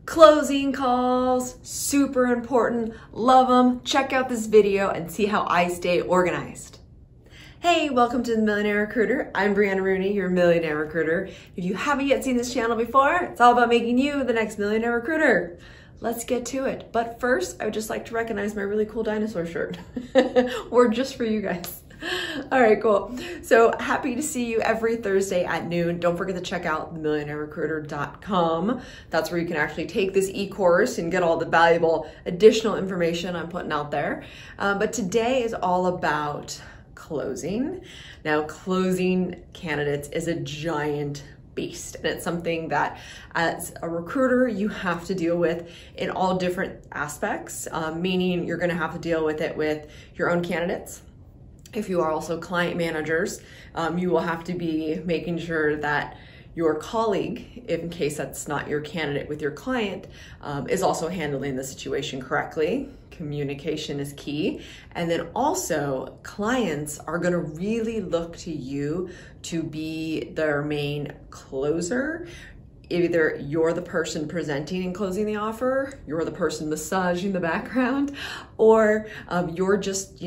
Closing calls, super important, love them. Check out this video and see how I stay organized. Hey, welcome to the Millionaire Recruiter. I'm Brianna Rooney, your Millionaire Recruiter. If you haven't yet seen this channel before, it's all about making you the next Millionaire Recruiter. Let's get to it. But first, I would just like to recognize my really cool dinosaur shirt. Or just for you guys. All right, cool. So happy to see you every Thursday at noon. Don't forget to check out millionairerecruiter.com. That's where you can actually take this e-course and get all the valuable additional information I'm putting out there. But today is all about closing. Now, closing candidates is a giant beast, and it's something that as a recruiter you have to deal with in all different aspects, meaning you're going to have to deal with it with your own candidates. If you are also client managers, you will have to be making sure that your colleague, in case that's not your candidate with your client, is also handling the situation correctly. Communication is key. And then also clients are gonna really look to you to be their main closer. Either you're the person presenting and closing the offer, you're the person massaging the background, or you're just,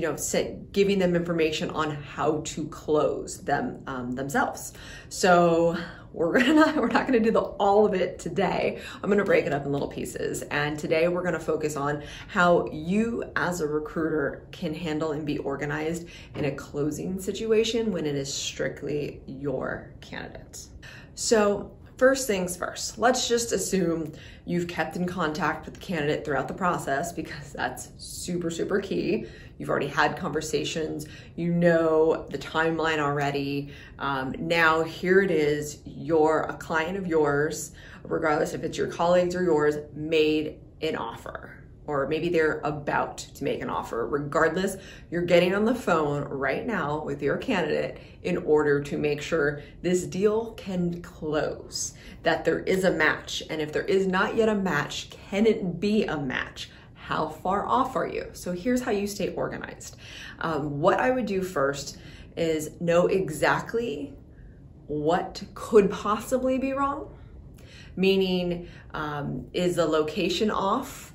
giving them information on how to close them themselves. So we're not gonna do all of it today. I'm gonna break it up in little pieces. And today we're gonna focus on how you as a recruiter can handle and be organized in a closing situation when it is strictly your candidate. So first things first, let's just assume you've kept in contact with the candidate throughout the process, because that's super, super key. You've already had conversations, you know the timeline already. Now here it is, a client of yours, regardless if it's your colleagues or yours, made an offer. Or maybe they're about to make an offer. Regardless, you're getting on the phone right now with your candidate in order to make sure this deal can close, that there is a match. And if there is not yet a match, can it be a match? How far off are you? So here's how you stay organized. What I would do first is know exactly what could possibly be wrong. Meaning, is the location off?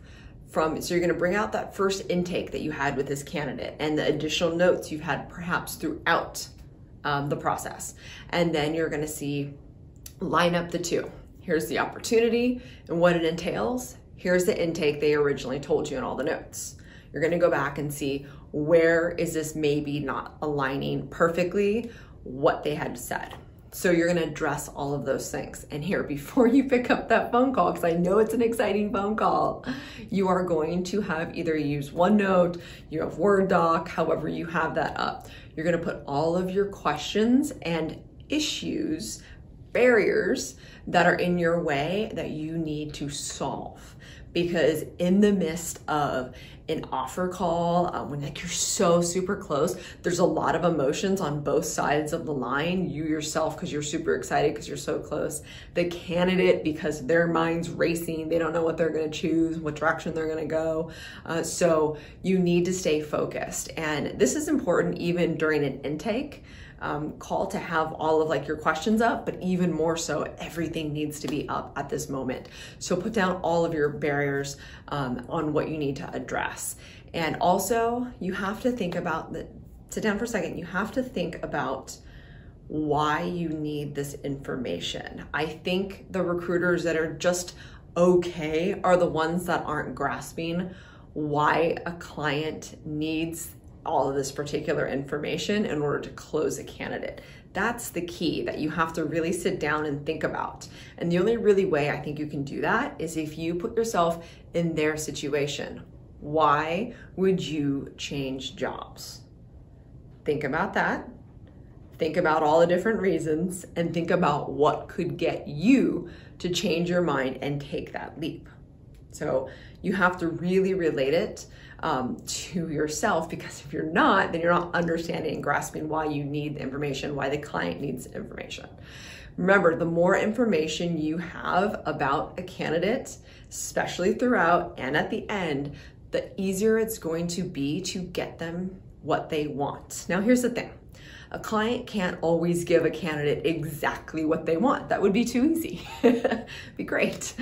So you're gonna bring out that first intake that you had with this candidate and the additional notes you've had perhaps throughout the process. And then you're gonna line up the two. Here's the opportunity and what it entails. Here's the intake they originally told you in all the notes. You're gonna go back and see, where is this maybe not aligning perfectly what they had said. So you're gonna address all of those things. And here, before you pick up that phone call, because I know it's an exciting phone call, you are going to have either use OneNote, you have Word doc, however you have that up. You're gonna put all of your questions and issues, barriers that are in your way that you need to solve. Because in the midst of an offer call, when you're so super close, there's a lot of emotions on both sides of the line. You yourself, because you're super excited because you're so close. The candidate, because their mind's racing. They don't know what they're gonna choose, what direction they're gonna go. So you need to stay focused. And this is important even during an intake call, to have all of your questions up, but even more so, everything needs to be up at this moment. So put down all of your barriers on what you need to address. And also you have to think about sit down for a second, you have to think about why you need this information. I think the recruiters that are just okay are the ones that aren't grasping why a client needs all of this particular information in order to close a candidate. That's the key that you have to really sit down and think about. And the only really way I think you can do that is if you put yourself in their situation. Why would you change jobs? Think about that. Think about all the different reasons and think about what could get you to change your mind and take that leap. So you have to really relate it to yourself, because if you're not, then you're not understanding and grasping why you need the information, why the client needs information. Remember, the more information you have about a candidate, especially throughout and at the end, the easier it's going to be to get them what they want. Now, here's the thing. A client can't always give a candidate exactly what they want. That would be too easy. Be great.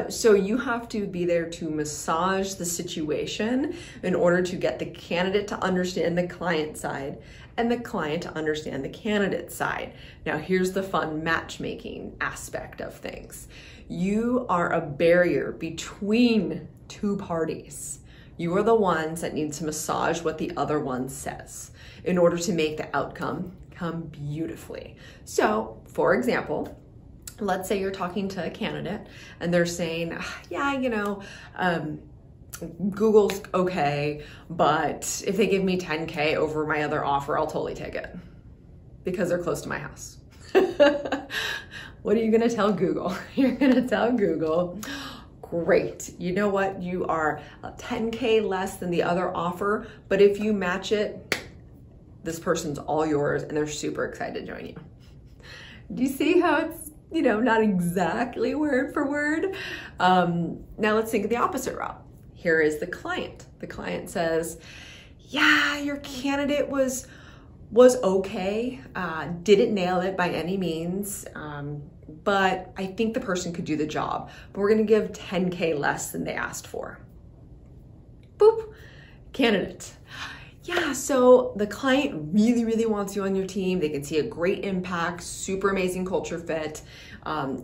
So you have to be there to massage the situation in order to get the candidate to understand the client side and the client to understand the candidate side. Now here's the fun matchmaking aspect of things. You are a barrier between two parties. You are the ones that need to massage what the other one says in order to make the outcome come beautifully. So, for example, let's say you're talking to a candidate and they're saying, yeah, Google's okay, but if they give me 10K over my other offer, I'll totally take it because they're close to my house. What are you gonna tell Google? You're gonna tell Google, great, you know what? You are 10K less than the other offer, but if you match it, this person's all yours and they're super excited to join you. Do you see how it's, not exactly word for word? Now let's think of the opposite route. Here is the client. The client says, yeah, your candidate was okay, didn't nail it by any means, but I think the person could do the job, but we're gonna give 10K less than they asked for. Boop, candidate. Yeah, so the client really, really wants you on your team. They can see a great impact, super amazing culture fit.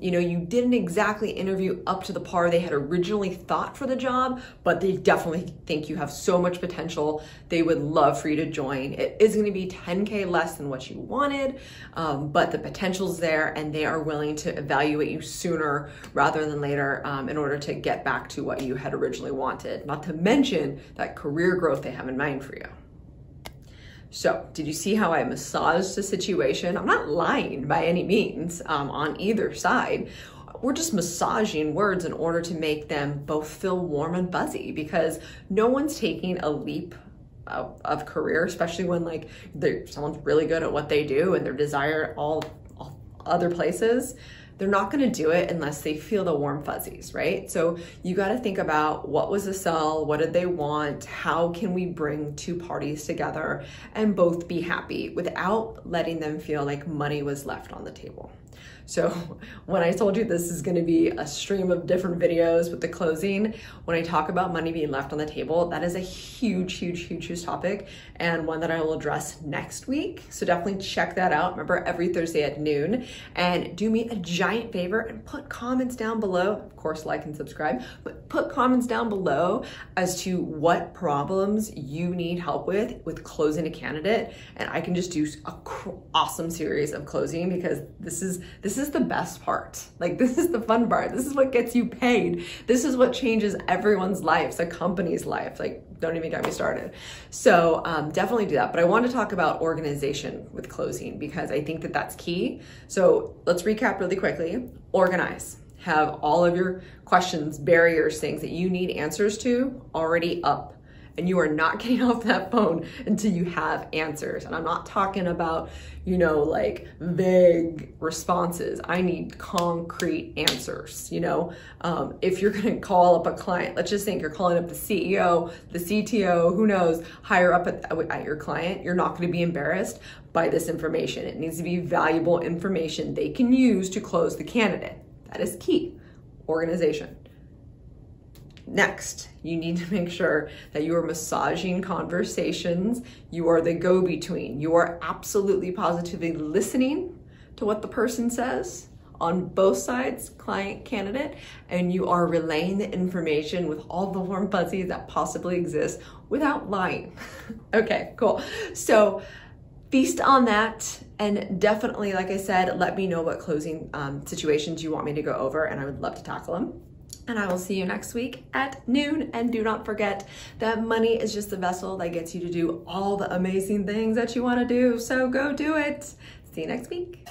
You didn't exactly interview up to the par they had originally thought for the job, but they definitely think you have so much potential. They would love for you to join. It is gonna be 10K less than what you wanted, but the potential's there and they are willing to evaluate you sooner rather than later in order to get back to what you had originally wanted. Not to mention that career growth they have in mind for you. So, did you see how I massaged the situation? I'm not lying by any means on either side. We're just massaging words in order to make them both feel warm and fuzzy because no one's taking a leap of career, especially when someone's really good at what they do and they're desired all other places. They're not gonna do it unless they feel the warm fuzzies, right? So you gotta think about what was the sell, what did they want, how can we bring two parties together and both be happy without letting them feel like money was left on the table. So when I told you this is gonna be a stream of different videos with the closing, when I talk about money being left on the table, that is a huge, huge, huge, huge topic and one that I will address next week. So definitely check that out. Remember, every Thursday at noon. And do me a giant favor and put comments down below. Of course, like and subscribe, but put comments down below as to what problems you need help with closing a candidate. And I can just do an awesome series of closing because this is the best part. This is the fun part. This is what gets you paid. This is what changes everyone's life, a company's life. Don't even get me started. So definitely do that. But I want to talk about organization with closing because I think that that's key. So let's recap really quickly. Organize. Have all of your questions, barriers, things that you need answers to already up. And you are not getting off that phone until you have answers. And I'm not talking about, vague responses. I need concrete answers, If you're gonna call up a client, let's just think you're calling up the CEO, the CTO, who knows, higher up at your client, you're not gonna be embarrassed by this information. It needs to be valuable information they can use to close the candidate. That is key. Organization. Next, you need to make sure that you are massaging conversations. You are the go-between. You are absolutely positively listening to what the person says on both sides, client, candidate, and you are relaying the information with all the warm fuzzies that possibly exist without lying. Okay, cool. So feast on that. And definitely, like I said, let me know what closing situations you want me to go over and I would love to tackle them. And I will see you next week at noon. And do not forget that money is just the vessel that gets you to do all the amazing things that you want to do. So go do it. See you next week.